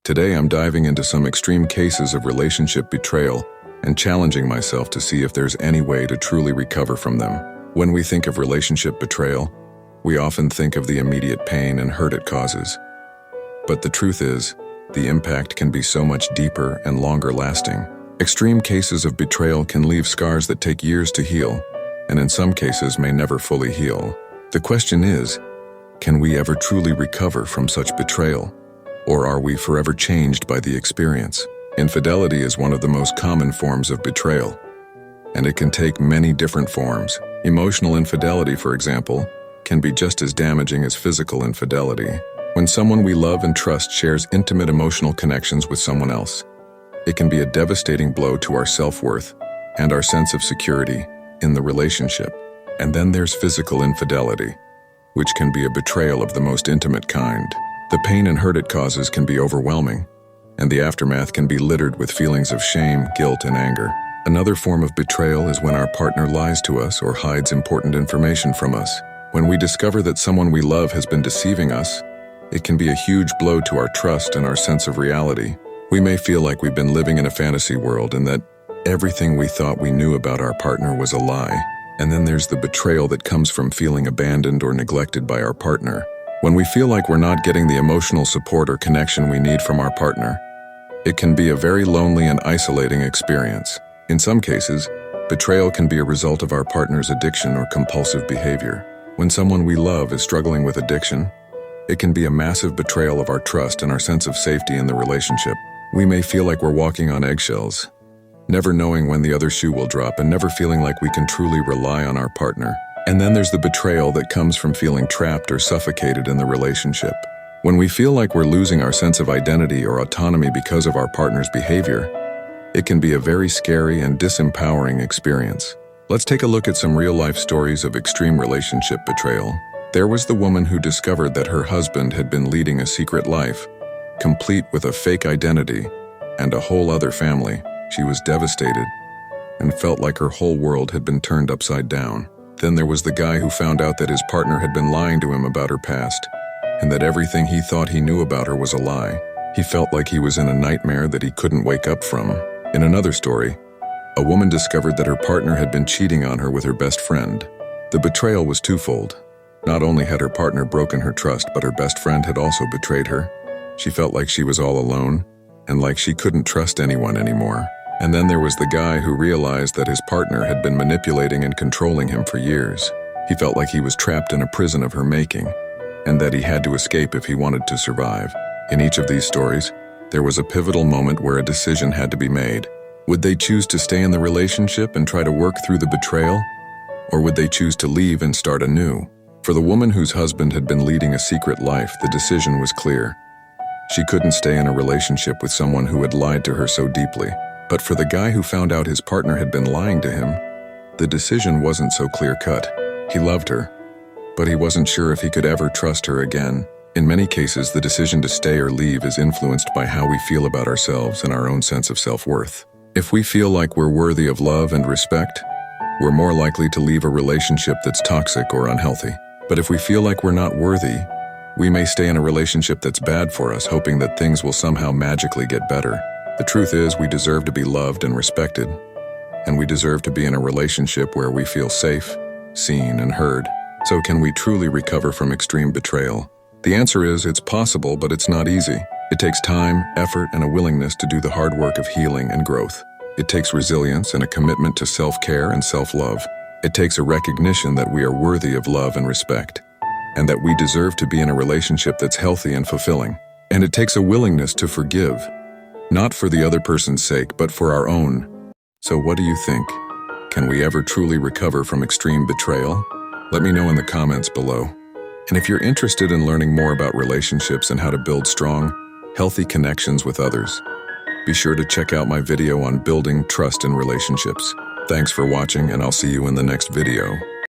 Today I'm diving into some extreme cases of relationship betrayal and challenging myself to see if there's any way to truly recover from them. When we think of relationship betrayal, we often think of the immediate pain and hurt it causes. But the truth is, the impact can be so much deeper and longer lasting. Extreme cases of betrayal can leave scars that take years to heal, and in some cases may never fully heal. The question is, can we ever truly recover from such betrayal? Or are we forever changed by the experience? Infidelity is one of the most common forms of betrayal, and it can take many different forms. Emotional infidelity, for example, can be just as damaging as physical infidelity. When someone we love and trust shares intimate emotional connections with someone else, it can be a devastating blow to our self-worth and our sense of security in the relationship. And then there's physical infidelity, which can be a betrayal of the most intimate kind. The pain and hurt it causes can be overwhelming, and the aftermath can be littered with feelings of shame, guilt, and anger. Another form of betrayal is when our partner lies to us or hides important information from us. When we discover that someone we love has been deceiving us, it can be a huge blow to our trust and our sense of reality. We may feel like we've been living in a fantasy world and that everything we thought we knew about our partner was a lie. And then there's the betrayal that comes from feeling abandoned or neglected by our partner. When we feel like we're not getting the emotional support or connection we need from our partner, it can be a very lonely and isolating experience. In some cases, betrayal can be a result of our partner's addiction or compulsive behavior. When someone we love is struggling with addiction, it can be a massive betrayal of our trust and our sense of safety in the relationship. We may feel like we're walking on eggshells, never knowing when the other shoe will drop and never feeling like we can truly rely on our partner. And then there's the betrayal that comes from feeling trapped or suffocated in the relationship. When we feel like we're losing our sense of identity or autonomy because of our partner's behavior, it can be a very scary and disempowering experience. Let's take a look at some real-life stories of extreme relationship betrayal. There was the woman who discovered that her husband had been leading a secret life, complete with a fake identity and a whole other family. She was devastated and felt like her whole world had been turned upside down. Then there was the guy who found out that his partner had been lying to him about her past, and that everything he thought he knew about her was a lie. He felt like he was in a nightmare that he couldn't wake up from. In another story, a woman discovered that her partner had been cheating on her with her best friend. The betrayal was twofold. Not only had her partner broken her trust, but her best friend had also betrayed her. She felt like she was all alone, and like she couldn't trust anyone anymore. And then there was the guy who realized that his partner had been manipulating and controlling him for years. He felt like he was trapped in a prison of her making, and that he had to escape if he wanted to survive. In each of these stories, there was a pivotal moment where a decision had to be made. Would they choose to stay in the relationship and try to work through the betrayal? Or would they choose to leave and start anew? For the woman whose husband had been leading a secret life, the decision was clear. She couldn't stay in a relationship with someone who had lied to her so deeply. But for the guy who found out his partner had been lying to him, the decision wasn't so clear-cut. He loved her, but he wasn't sure if he could ever trust her again. In many cases, the decision to stay or leave is influenced by how we feel about ourselves and our own sense of self-worth. If we feel like we're worthy of love and respect, we're more likely to leave a relationship that's toxic or unhealthy. But if we feel like we're not worthy, we may stay in a relationship that's bad for us, hoping that things will somehow magically get better. The truth is, we deserve to be loved and respected, and we deserve to be in a relationship where we feel safe, seen, and heard. So can we truly recover from extreme betrayal? The answer is, it's possible, but it's not easy. It takes time, effort, and a willingness to do the hard work of healing and growth. It takes resilience and a commitment to self-care and self-love. It takes a recognition that we are worthy of love and respect, and that we deserve to be in a relationship that's healthy and fulfilling. And it takes a willingness to forgive, not for the other person's sake, but for our own. So what do you think? Can we ever truly recover from extreme betrayal? Let me know in the comments below. And if you're interested in learning more about relationships and how to build strong, healthy connections with others, be sure to check out my video on building trust in relationships. Thanks for watching, and I'll see you in the next video.